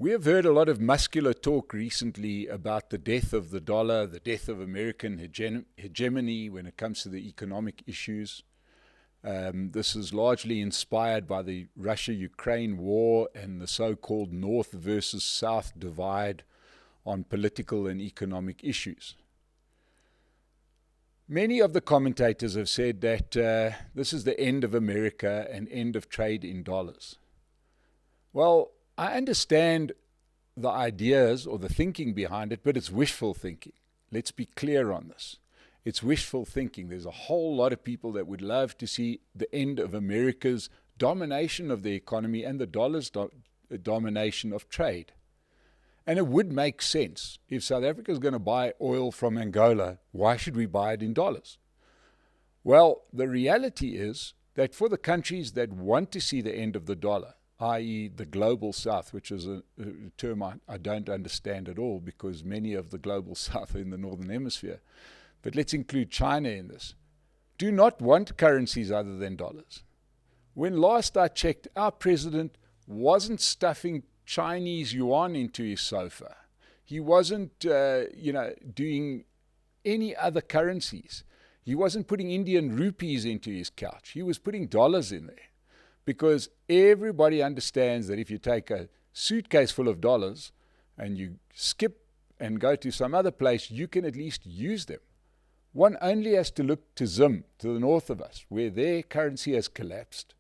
We have heard a lot of muscular talk recently about the death of the dollar, the death of American hegemony when it comes to the economic issues. This is largely inspired by the Russia-Ukraine war and the so-called North versus South divide on political and economic issues. Many of the commentators have said that this is the end of America and end of trade in dollars. Well, I understand the ideas or the thinking behind it, but it's wishful thinking. Let's be clear on this. It's wishful thinking. There's a whole lot of people that would love to see the end of America's domination of the economy and the dollar's domination of trade. And it would make sense. If South Africa is going to buy oil from Angola, why should we buy it in dollars? Well, the reality is that for the countries that want to see the end of the dollar, i.e. the global south, which is a term I don't understand at all because many of the global south are in the northern hemisphere, but let's include China in this, do not want currencies other than dollars. When last I checked, our president wasn't stuffing Chinese yuan into his sofa. He wasn't, doing any other currencies. He wasn't putting Indian rupees into his couch. He was putting dollars in there. Because everybody understands that if you take a suitcase full of dollars and you skip and go to some other place, you can at least use them. One only has to look to Zim, to the north of us, where their currency has collapsed.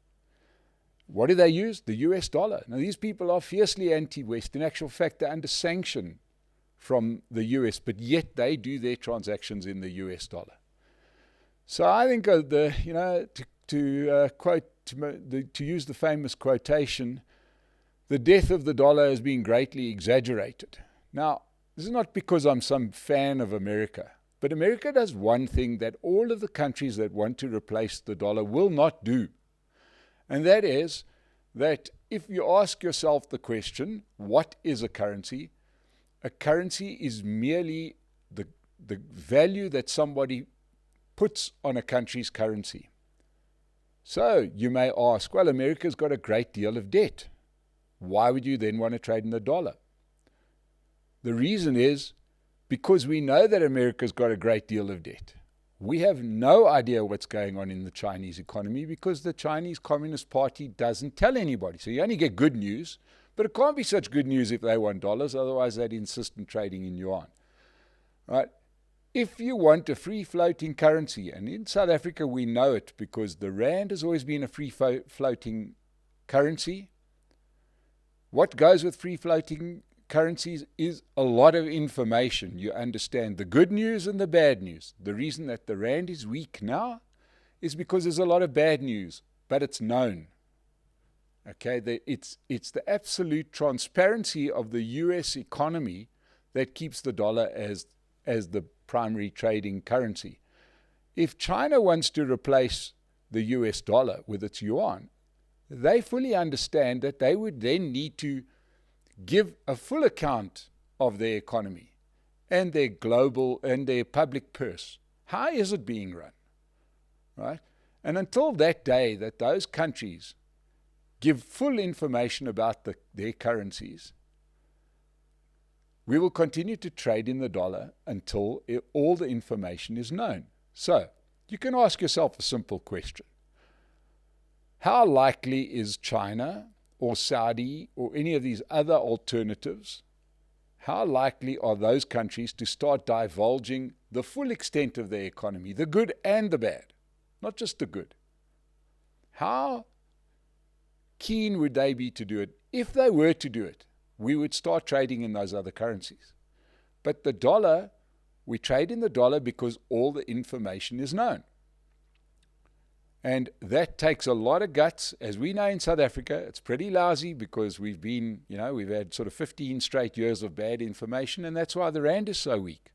What do they use? The US dollar. Now, these people are fiercely anti-West. In actual fact, they're under sanction from the US, but yet they do their transactions in the US dollar. So I think to use the famous quotation, the death of the dollar has been greatly exaggerated. Now, this is not because I'm some fan of America, but America does one thing that all of the countries that want to replace the dollar will not do. And that is that if you ask yourself the question, what is a currency? A currency is merely the value that somebody puts on a country's currency. So you may ask, well, America's got a great deal of debt. Why would you then want to trade in the dollar? The reason is because we know that America's got a great deal of debt. We have no idea what's going on in the Chinese economy because the Chinese Communist Party doesn't tell anybody. So you only get good news, but it can't be such good news if they want dollars, otherwise they'd insist on trading in yuan. Right? If you want a free-floating currency, and in South Africa we know it because the rand has always been a free-floating currency, what goes with free-floating currencies is a lot of information. You understand the good news and the bad news. The reason that the rand is weak now is because there's a lot of bad news, but it's known. Okay, it's the absolute transparency of the US economy that keeps the dollar as the primary trading currency. If China wants to replace the US dollar with its yuan, they fully understand that they would then need to give a full account of their economy and their global and their public purse. How is it being run? Right? And until that day that those countries give full information about their currencies, we will continue to trade in the dollar until all the information is known. So, you can ask yourself a simple question. How likely is China or Saudi or any of these other alternatives, how likely are those countries to start divulging the full extent of their economy, the good and the bad, not just the good? How keen would they be to do it? If they were to do it, we would start trading in those other currencies. But the dollar, we trade in the dollar because all the information is known. And that takes a lot of guts. As we know in South Africa, it's pretty lousy because we've had sort of 15 straight years of bad information, and that's why the rand is so weak.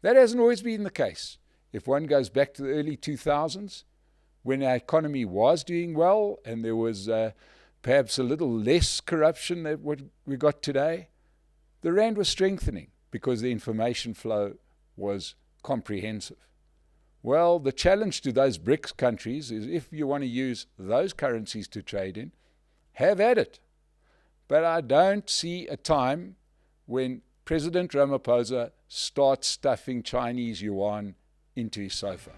That hasn't always been the case. If one goes back to the early 2000s, when our economy was doing well and there was perhaps a little less corruption than what we got today, the rand was strengthening because the information flow was comprehensive. Well, the challenge to those BRICS countries is if you want to use those currencies to trade in, have at it. But I don't see a time when President Ramaphosa starts stuffing Chinese yuan into his sofa.